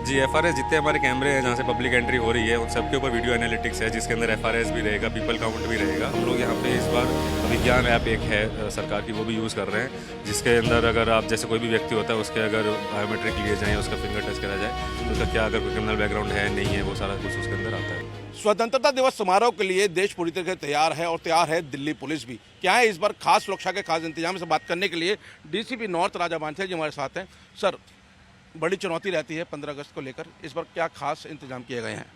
जी, FRS जितने हमारे कैमरे हैं जहाँ से पब्लिक एंट्री हो रही है उन सब के ऊपर वीडियो एनालिटिक्स है, जिसके अंदर एफआरएस भी रहेगा, पीपल काउंट भी रहेगा। हम लोग यहाँ पे इस बार अभिज्ञान ऐप एक है सरकार की, वो भी यूज़ कर रहे हैं, जिसके अंदर अगर आप जैसे कोई भी व्यक्ति होता है उसके अगर बायोमेट्रिक लिए जाएँ, उसका फिंगर टच करा जाए तो उसका क्या अगर कोई क्रिमिनल बैकग्राउंड है नहीं है, वो सारा कुछ उसके अंदर आता है। स्वतंत्रता दिवस समारोह के लिए देश पूरी तरह से तैयार है और तैयार है दिल्ली पुलिस भी। क्या है इस बार खास सुरक्षा के खास इंतजाम से बात करने के लिए डीसीपी नॉर्थ राजा बांछे जी हमारे साथ हैं। सर, बड़ी चुनौती रहती है 15 अगस्त को लेकर, इस बार क्या खास इंतजाम किए गए हैं?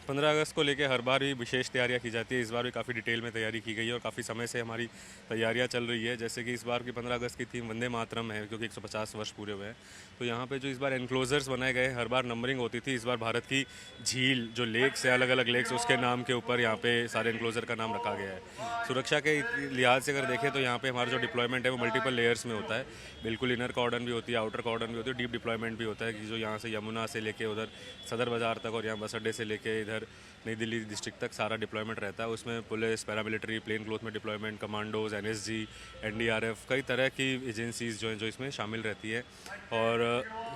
15 अगस्त को लेकर हर बार ही विशेष तैयारियां की जाती है। इस बार भी काफ़ी डिटेल में तैयारी की गई है और काफ़ी समय से हमारी तैयारियां चल रही है। जैसे कि इस बार की 15 अगस्त की थीम वंदे मातरम है, क्योंकि 150 वर्ष पूरे हुए हैं। तो यहाँ पे जो इस बार एनक्लोजर्स बनाए गए, हर बार नंबरिंग होती थी। इस बार भारत की झील जो लेक्स है, अलग अलग लेक्स, उसके नाम के ऊपर यहाँ पे सारे एनक्लोजर का नाम रखा गया है। सुरक्षा के लिहाज से अगर देखें तो यहाँ पे हमारा जो डिप्लॉयमेंट है वो मल्टीपल लेयर्स में होता है। बिल्कुल इनर कॉर्डन भी होती है, आउटर कॉर्डन भी होती है, डीप डिप्लॉयमेंट भी होता है कि जो यहाँ से यमुना से लेके उधर सदर बाज़ार तक और यहाँ बस अड्डे से लेके इधर नई दिल्ली डिस्ट्रिक्ट तक सारा डिप्लॉयमेंट रहता है। उसमें पुलिस, पैरामिलिट्री, प्लेन क्लोथ में डिप्लॉयमेंट, कमांडोज, एनएसजी, एनडीआरएफ, कई तरह की एजेंसीज जो हैं जो इसमें शामिल रहती है और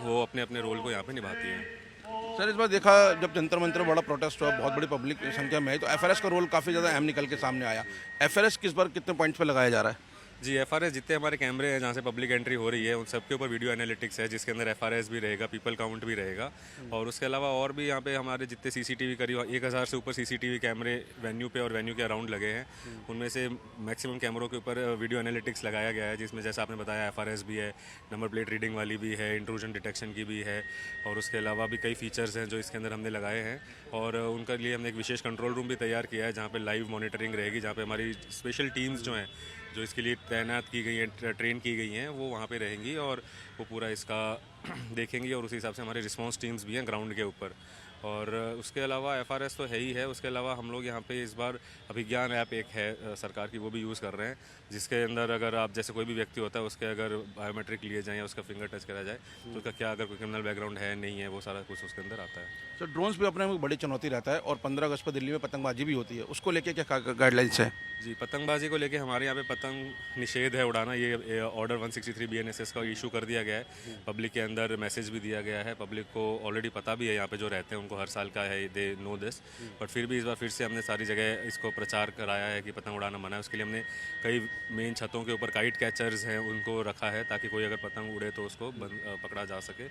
वो अपने अपने रोल को यहाँ पे निभाती हैं। सर, इस बार देखा जब जंतर मंतर बड़ा प्रोटेस्ट हुआ, बहुत बड़ी पब्लिक संख्या में आई, तो एफआरएस का रोल काफ़ी ज़्यादा अहम निकल के सामने आया। एफआरएस किस बार कितने पॉइंट्स पे लगाया जा रहा है? जी, एफआरएस जितने हमारे कैमरे हैं जहाँ से पब्लिक एंट्री हो रही है उन सब के ऊपर वीडियो एनालिटिक्स है, जिसके अंदर एफआरएस भी रहेगा, पीपल काउंट भी रहेगा। और उसके अलावा और भी यहाँ पे हमारे जितने सीसीटीवी करीब 1000 से ऊपर सीसीटीवी कैमरे वेन्यू पे और वेन्यू के अराउंड लगे हैं। उनमें से मैक्सिमम कैमरों के ऊपर वीडियो एनालिटिक्स लगाया गया है, जिसमें जैसे आपने बताया एफआरएस भी है, नंबर प्लेट रीडिंग वाली भी है, इंट्रूजन डिटेक्शन की भी है और उसके अलावा भी कई फीचर्स हैं जो इसके अंदर हमने लगाए हैं। और उनके लिए हमने एक विशेष कंट्रोल रूम भी तैयार किया है, जहाँ पे लाइव मॉनिटरिंग रहेगी, जहाँ पे हमारी स्पेशल टीम्स जो हैं जो इसके लिए तैनात की गई हैं, ट्रेन की गई हैं, वो वहाँ पे रहेंगी और वो पूरा इसका देखेंगी। और उसी हिसाब से हमारे रिस्पांस टीम्स भी हैं ग्राउंड के ऊपर। और उसके अलावा एफआरएस तो है ही है, उसके अलावा हम लोग यहाँ पे इस बार अभिज्ञान ऐप एक है सरकार की, वो भी यूज़ कर रहे हैं, जिसके अंदर अगर आप जैसे कोई भी व्यक्ति होता है उसके अगर बायोमेट्रिक लिए जाएँ, उसका फिंगर टच करा जाए तो उसका क्या अगर कोई क्रिमिनल बैकग्राउंड है नहीं है, वो सारा कुछ उसके अंदर आता है। सर, ड्रोन्स भी अपने में बड़ी चुनौती रहता है और 15 अगस्त पर दिल्ली में पतंगबाजी भी होती है, उसको लेके क्या गाइडलाइंस है? जी, पतंगबाजी को लेके हमारे यहाँ पे पतंग निषेध है उड़ाना, ये ऑर्डर 163 बीएनएसएस का इशू कर दिया गया है। पब्लिक के अंदर मैसेज भी दिया गया है, पब्लिक को ऑलरेडी पता भी है, यहाँ पे जो रहते हैं उनको हर साल का है, दे नो दिस। बट फिर भी इस बार फिर से हमने सारी जगह इसको प्रचार कराया है कि पतंग उड़ाना मना है। उसके लिए हमने कई मेन छतों के ऊपर काइट कैचर्स हैं उनको रखा है, ताकि कोई अगर पतंग उड़े तो उसको पकड़ा जा सके।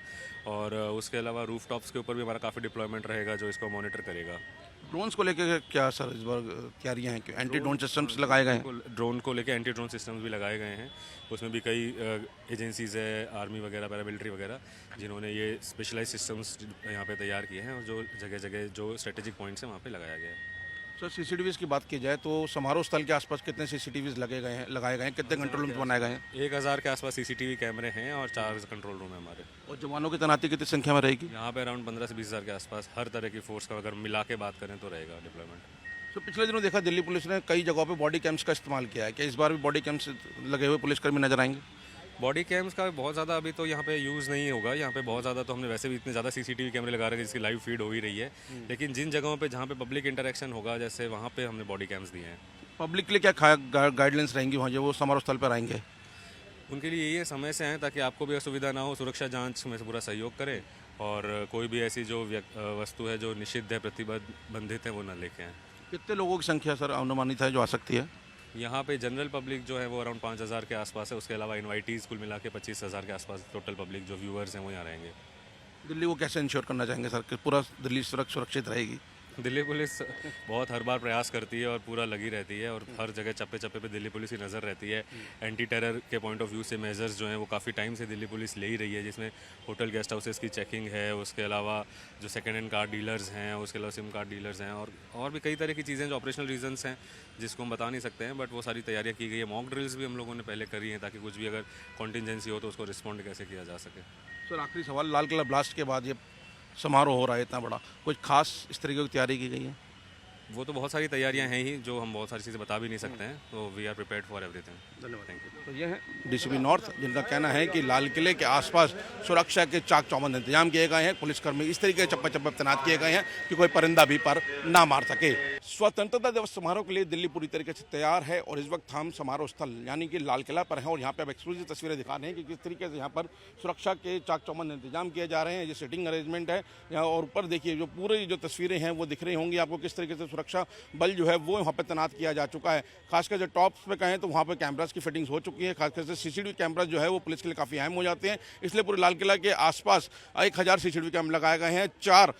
और उसके अलावा रूफ टॉप्स के ऊपर भी हमारा काफ़ी डिप्लॉयमेंट रहेगा जो इसको मॉनिटर करेगा। ड्रोन्स को लेके क्या सर इस बार तैयारियां हैं? एंटी ड्रोन सिस्टम्स लगाए गए हैं? ड्रोन को लेके एंटी ड्रोन सिस्टम्स भी लगाए गए हैं। उसमें भी कई एजेंसीज़ है, आर्मी वगैरह, पैरामिलिट्री वगैरह, जिन्होंने ये स्पेशलाइज सिस्टम्स यहाँ पे तैयार किए हैं और जो जगह जगह जो स्ट्रेटेजिक पॉइंट्स हैं वहाँ पे लगाया गया है। सर, सीसीटीवीज़ की बात की जाए तो समारोह स्थल के आसपास कितने सीसीटीवीज़ लगाए गए हैं, कितने कंट्रोल रूम बनाए गए हैं? 1000 के आसपास सीसीटीवी कैमरे हैं और 4 कंट्रोल रूम है हमारे। और जवानों की तैनाती कितनी संख्या में रहेगी? यहाँ पे अराउंड 15 से 20 हज़ार के आसपास हर तरह की फोर्स का अगर मिला के बात करें तो रहेगा डिप्लॉयमेंट। तो पिछले दिनों देखा दिल्ली पुलिस ने कई जगहों पे बॉडी कैम्स का इस्तेमाल किया है, क्या इस बार भी बॉडी कैम्स लगे हुए पुलिसकर्मी नजर आएंगे? बॉडी कैम्स का बहुत ज़्यादा अभी तो यहाँ पे यूज़ नहीं होगा। यहाँ पे बहुत ज़्यादा तो हमने वैसे भी इतने ज़्यादा सीसीटीवी कैमरे लगा रखे हैं जिसकी लाइव फीड हो ही रही है। लेकिन जिन जगहों पे जहाँ पे पब्लिक इंटरेक्शन होगा, जैसे वहाँ पे हमने बॉडी कैम्स दिए हैं। पब्लिक के लिए क्या गाइडलाइंस रहेंगी वहाँ जो वो समारोह स्थल पर आएंगे? उनके लिए ये समय से हैं ताकि आपको भी असुविधा ना हो, सुरक्षा जांच में से पूरा सहयोग करें और कोई भी ऐसी जो वस्तु है जो निषिद्ध है, प्रतिबंधित है, वो ना लेके आएँ। कितने लोगों की संख्या सर अनुमानित है जो आ सकती है? यहाँ पे जनरल पब्लिक जो है वो अराउंड 5000 के आसपास है। उसके अलावा इनवाइटीज़ कुल मिला के 25,000 के आसपास टोटल पब्लिक जो व्यूअर्स हैं वो यहाँ रहेंगे। दिल्ली को कैसे इंश्योर करना चाहेंगे सर कि पूरा दिल्ली सुरक्षित रहेगी? दिल्ली पुलिस बहुत हर बार प्रयास करती है और पूरा लगी रहती है और हर जगह चप्पे चप्पे पे दिल्ली पुलिस की नज़र रहती है। एंटी टेरर के पॉइंट ऑफ व्यू से मेजर्स जो हैं वो काफ़ी टाइम से दिल्ली पुलिस ले ही रही है, जिसमें होटल गेस्ट हाउसेस की चेकिंग है, उसके अलावा जो सेकेंड हैंड कार डीलर्स हैं, उसके अलावा सिम कार्ड डीलर्स हैं और भी कई तरह की चीज़ें जो ऑपरेशनल रीजंस हैं जिसको हम बता नहीं सकते हैं, बट वो सारी तैयारियाँ की गई है। मॉक ड्रिल्स भी हम लोगों ने पहले करी हैं ताकि कुछ भी अगर कॉन्टिजेंसी हो तो उसको रिस्पॉन्ड कैसे किया जा सके। सर, आखिरी सवाल, लाल किला ब्लास्ट के बाद ये समारोह हो रहा है इतना बड़ा, कुछ खास इस तरीके की तैयारी की गई है? वो तो बहुत सारी तैयारियां हैं ही, जो हम बहुत सारी चीज़ें बता भी नहीं सकते हैं, तो we are prepared for everything. धन्यवाद। Thank you. तो ये है डीसीपी नॉर्थ, जिनका कहना है कि लाल किले के आसपास सुरक्षा के चाक चौबंद इंतजाम किए गए हैं। पुलिसकर्मी इस तरीके से चप्पे चप्पे तैनात किए गए हैं कि कोई परिंदा भी पर ना मार सके। स्वतंत्रता दिवस समारोह के लिए दिल्ली पूरी तरीके से तैयार है और इस वक्त हम समारोह स्थल यानी कि लाल किला पर हैं और यहाँ पे अब एक्सक्लूसिव तस्वीरें दिखा रहे हैं कि किस तरीके से यहाँ पर सुरक्षा के चाक चौबंद इंतजाम किए जा रहे हैं। ये सिटिंग अरेंजमेंट है और ऊपर देखिए जो पूरी जो तस्वीरें हैं वो दिख रही होंगी आपको, किस तरीके से सुरक्षा बल जो है वो वहाँ पर तैनात किया जा चुका है। खासकर जो टॉप्स पे कहें तो वहाँ पर कैमरास की फिटिंग्स हो चुकी है। खासकर से सीसीटीवी कैमरा जो है वो पुलिस के लिए काफ़ी अहम हो जाते हैं, इसलिए पूरे लाल किला के आसपास 1000 सीसीटीवी कैमरे लगाए गए हैं। 4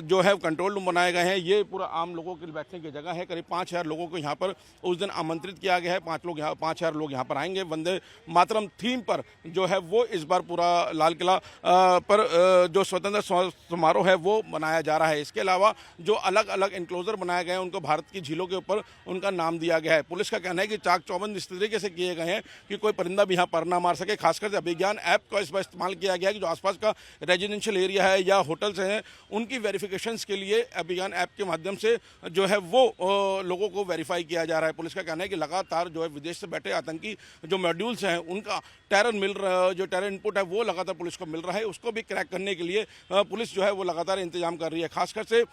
जो है कंट्रोल रूम बनाए गए हैं। ये पूरा आम लोगों के लिए बैठने की जगह है। करीब 5000 लोगों को यहाँ पर उस दिन आमंत्रित किया गया है। 5000 लोग यहाँ पर आएंगे। वंदे मातरम थीम पर जो है वो इस बार पूरा लाल किला पर जो स्वतंत्रता समारोह है वो मनाया जा रहा है। इसके अलावा जो अलग अलग इंक्लोजर बनाए गए हैं उनको भारत की झीलों के ऊपर उनका नाम दिया गया है। पुलिस का कहना है कि चाक चौबंद इस तरीके से किए गए हैं कि कोई परिंदा भी यहाँ पर ना मार सके। खासकर से अभिज्ञान ऐप का इस बार इस्तेमाल किया गया है कि जो आसपास का रेजिडेंशियल एरिया है या होटल्स हैं उनकी वेरिफिकेशंस के लिए अभिज्ञान ऐप के माध्यम से जो है वो लोगों को वेरीफाई किया जा रहा है। पुलिस का कहना है कि लगातार जो है विदेश से बैठे आतंकी जो मॉड्यूल्स हैं उनका जो टेरर इनपुट है वो लगातार पुलिस को मिल रहा है। उसको भी क्रैक करने के लिए पुलिस जो है वो लगातार इंतजाम कर रही है। खासकर से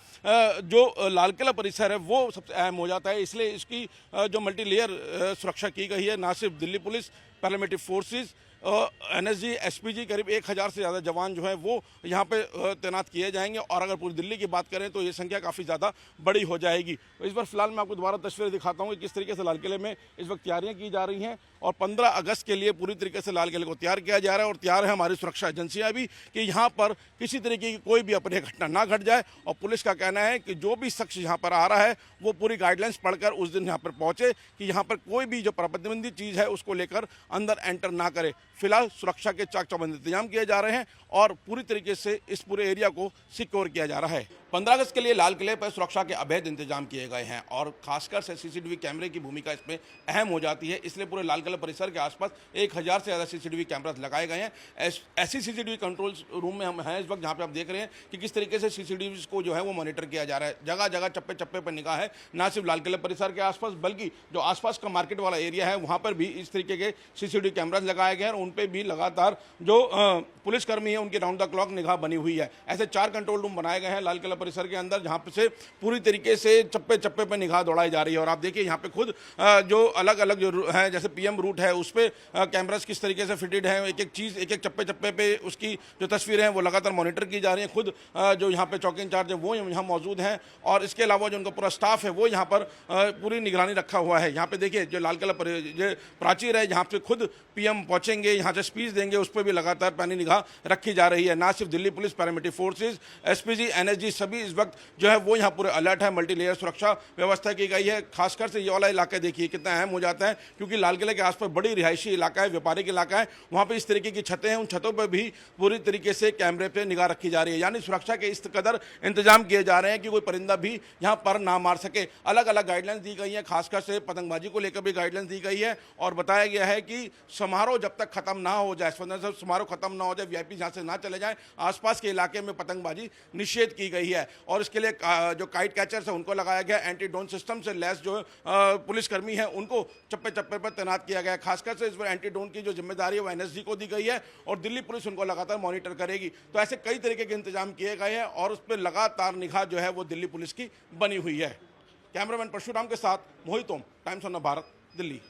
जो लाल किला परिसर है वो सबसे अहम हो जाता है, इसलिए इसकी जो मल्टी लेयर सुरक्षा की गई है। ना सिर्फ Delhi police, paramilitary forces, NSG, SPG, करीब 1000 से ज़्यादा जवान जो है वो यहाँ पे तैनात किए जाएंगे और अगर पूरी दिल्ली की बात करें तो ये संख्या काफ़ी ज़्यादा बड़ी हो जाएगी। तो इस बार फिलहाल मैं आपको दोबारा तस्वीरें दिखाता हूँ कि किस तरीके से लाल किले में इस वक्त तैयारियाँ की जा रही हैं और 15 अगस्त के लिए पूरी तरीके से लाल किले को तैयार किया जा रहा है और तैयार है हमारी सुरक्षा एजेंसियाँ भी कि यहाँ पर किसी तरीके की कोई भी अप्रिय घटना ना घट जाए। और पुलिस का कहना है कि जो भी शख्स यहाँ पर आ रहा है वो पूरी गाइडलाइंस पढ़कर उस दिन यहाँ पर पहुँचे कि यहाँ पर कोई भी जो प्रतिबंधित चीज़ है उसको लेकर अंदर एंटर ना करे। फिलहाल सुरक्षा के चाक चौबंद इंतजाम किए जा रहे हैं और पूरी तरीके से इस पूरे एरिया को सिक्योर किया जा रहा है। 15 अगस्त के लिए लाल किले पर सुरक्षा के अभेद इंतजाम किए गए हैं और खासकर से सीसीटीवी कैमरे की भूमिका इसमें अहम हो जाती है, इसलिए पूरे लाल किला परिसर के आसपास 1000 से ज़्यादा सीसीटीवी कैमरास लगाए गए हैं। ऐसी सीसीटीवी कंट्रोल रूम में हम हैं इस वक्त जहाँ पे आप देख रहे हैं कि किस तरीके से सीसीटीवी को जो है वो मॉनिटर किया जा रहा है। जगह जगह चप्पे चप्पे पर निगाह है, ना सिर्फ लाल किला परिसर के आसपास बल्कि जो आसपास का मार्केट वाला एरिया है वहाँ पर भी इस तरीके के सीसीटीवी कैमरास लगाए गए हैं और उन पर भी लगातार जो पुलिसकर्मी है उनकी राउंड द क्लॉक निगाह बनी हुई है। ऐसे 4 कंट्रोल रूम बनाए गए हैं लाल किला परिसर के अंदर जहाँ से पूरी तरीके से चप्पे चप्पे पे निगाह दौड़ाई जा रही है। और आप देखिए यहाँ पे खुद जो अलग अलग जो है जैसे पीएम रूट है उस पर कैमरास किस तरीके से फिटेड है, एक एक चीज़ एक एक चप्पे चप्पे पे उसकी जो तस्वीरें हैं वो लगातार मॉनिटर की जा रही हैं। खुद जो यहाँ पे चौकी इंचार्ज है वो यहाँ मौजूद हैं और इसके अलावा जो उनका पूरा स्टाफ है वो यहाँ पर पूरी निगरानी रखा हुआ है। यहाँ पे देखिए जो लाल किला जो प्राचीर है जहाँ पे खुद पीएम पहुँचेंगे, यहाँ से स्पीच देंगे, उस पर भी लगातार पैनी निगाह रखी जा रही है। ना सिर्फ Delhi police, paramilitary forces, SPG, NSG सभी इस वक्त जो है वो यहाँ पूरे अलर्ट है। मल्टी लेयर सुरक्षा व्यवस्था की गई है। खासकर से ये वाला इलाका देखिए कितना अहम हो जाता है क्योंकि लाल किले के आसपास बड़ी रिहायशी इलाका है, व्यापारिक इलाका है, वहाँ पे इस तरीके की छतें हैं, उन छतों पर भी पूरी तरीके से कैमरे पे निगाह रखी जा रही है। यानी सुरक्षा के इस कदर इंतजाम किए जा रहे हैं कि कोई परिंदा भी यहाँ पर ना मार सके। अलग अलग गाइडलाइंस दी गई हैं, खासकर से पतंगबाजी को लेकर भी गाइडलाइंस दी गई है और बताया गया है कि समारोह जब तक खत्म ना हो जाए, समारोह खत्म ना हो जाए, वीआईपी यहाँ से ना चले जाएं, आसपास के इलाके में पतंगबाजी निषेध की गई है। और इसके लिए जो काइट कैचर्स है उनको लगाया गया, एंटी ड्रोन सिस्टम से लैस जो पुलिसकर्मी है उनको चप्पे चप्पे पर तैनात किया गया। खासकर से इस पर एंटी ड्रोन की जो जिम्मेदारी है वो एनएसजी को दी गई है और दिल्ली पुलिस उनको लगातार मॉनिटर करेगी। तो ऐसे कई तरीके के इंतजाम किए गए हैं और उस पर लगातार निगाह जो है वो दिल्ली पुलिस की बनी हुई है। कैमरामैन परशुराम के साथ मोहित ओम, टाइम्स ऑफ भारत, दिल्ली।